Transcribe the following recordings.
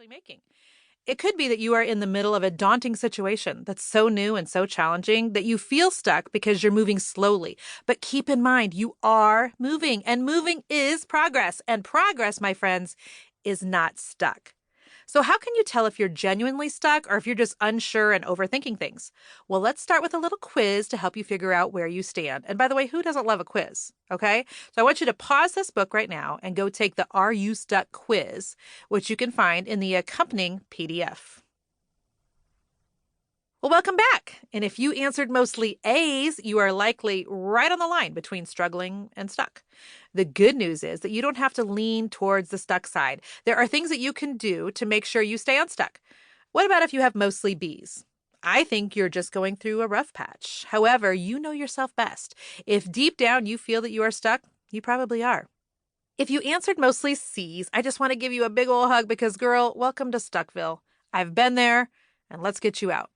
actually making. It could be that you are in the middle of a daunting situation that's so new and so challenging that you feel stuck because you're moving slowly. But keep in mind, you are moving, and moving is progress. And progress, my friends, is not stuck. So, how can you tell if you're genuinely stuck or if you're just unsure and overthinking things? Well, let's start with a little quiz to help you figure out where you stand. And by the way, who doesn't love a quiz? Okay. So, I want you to pause this book right now and go take the Are You Stuck quiz, which you can find in the accompanying PDF. Well, welcome back. And if you answered mostly A's, you are likely right on the line between struggling and stuck. The good news is that you don't have to lean towards the stuck side. There are things that you can do to make sure you stay unstuck. What about if you have mostly B's? I think you're just going through a rough patch. However, you know yourself best. If deep down you feel that you are stuck, you probably are. If you answered mostly C's, I just want to give you a big old hug because, girl, welcome to Stuckville. I've been there, and let's get you out.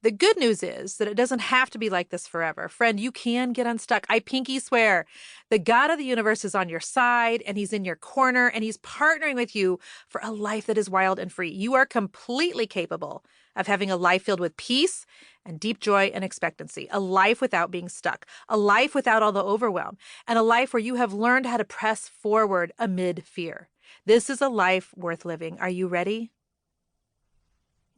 The good news is that it doesn't have to be like this forever. Friend, you can get unstuck. I pinky swear. The God of the universe is on your side, and he's in your corner, and he's partnering with you for a life that is wild and free. You are completely capable of having a life filled with peace and deep joy and expectancy, a life without being stuck, a life without all the overwhelm, and a life where you have learned how to press forward amid fear. This is a life worth living. Are you ready?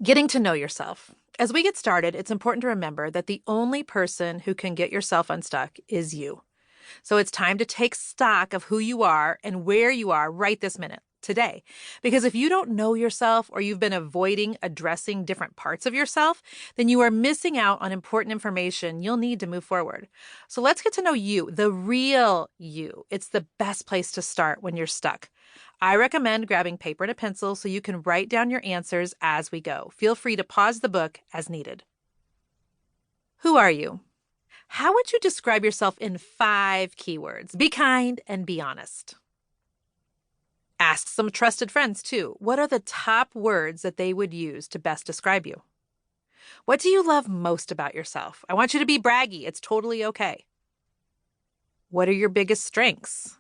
Getting to know yourself. As we get started, it's important to remember that the only person who can get yourself unstuck is you. So it's time to take stock of who you are and where you are right this minute, today. Because if you don't know yourself or you've been avoiding addressing different parts of yourself, then you are missing out on important information you'll need to move forward. So let's get to know you, the real you. It's the best place to start when you're stuck. I recommend grabbing paper and a pencil so you can write down your answers as we go. Feel free to pause the book as needed. Who are you? How would you describe yourself in 5 keywords? Be kind and be honest. Ask some trusted friends, too. What are the top words that they would use to best describe you? What do you love most about yourself? I want you to be braggy. It's totally okay. What are your biggest strengths?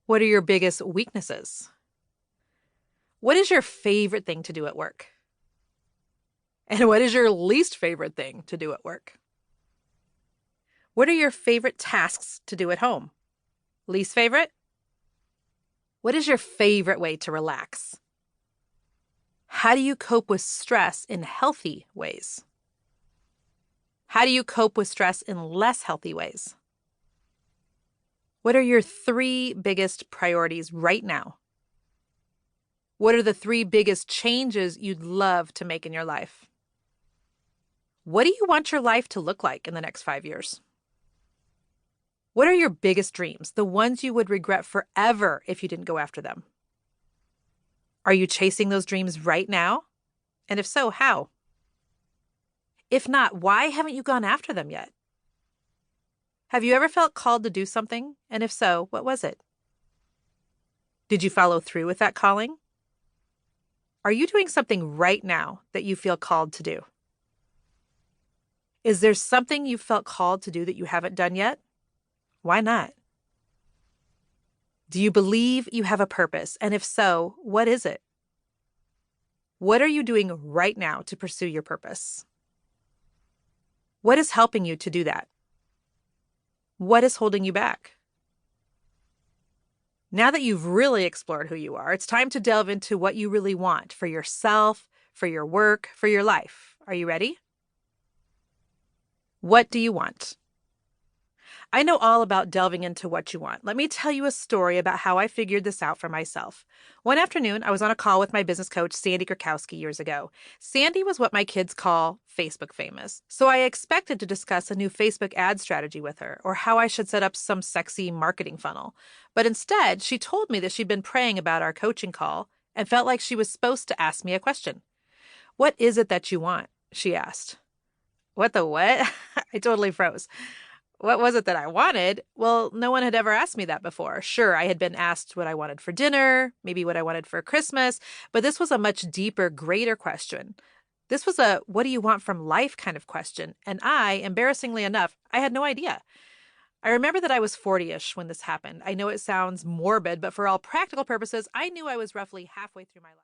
What are your biggest weaknesses? What is your favorite thing to do at work? And what is your least favorite thing to do at work? What are your favorite tasks to do at home? Least favorite? What is your favorite way to relax? How do you cope with stress in healthy ways? How do you cope with stress in less healthy ways? What are your 3 biggest priorities right now? What are the 3 biggest changes you'd love to make in your life? What do you want your life to look like in the next 5 years? What are your biggest dreams, the ones you would regret forever if you didn't go after them? Are you chasing those dreams right now? And if so, how? If not, why haven't you gone after them yet? Have you ever felt called to do something? And if so, what was it? Did you follow through with that calling? Are you doing something right now that you feel called to do? Is there something you felt called to do that you haven't done yet? Why not? Do you believe you have a purpose? And if so, what is it? What are you doing right now to pursue your purpose? What is helping you to do that? What is holding you back? Now that you've really explored who you are, it's time to delve into what you really want for yourself, for your work, for your life. Are you ready? What do you want? I know all about delving into what you want. Let me tell you a story about how I figured this out for myself. One afternoon, I was on a call with my business coach, Sandy Krakowski, years ago. Sandy was what my kids call Facebook famous. So I expected to discuss a new Facebook ad strategy with her or how I should set up some sexy marketing funnel. But instead, she told me that she'd been praying about our coaching call and felt like she was supposed to ask me a question. What is it that you want? She asked. What the what? I totally froze. What was it that I wanted? Well, no one had ever asked me that before. Sure, I had been asked what I wanted for dinner, maybe what I wanted for Christmas, but this was a much deeper, greater question. This was a what do you want from life kind of question, and I, embarrassingly enough, I had no idea. I remember that I was 40-ish when this happened. I know it sounds morbid, but for all practical purposes, I knew I was roughly halfway through my life.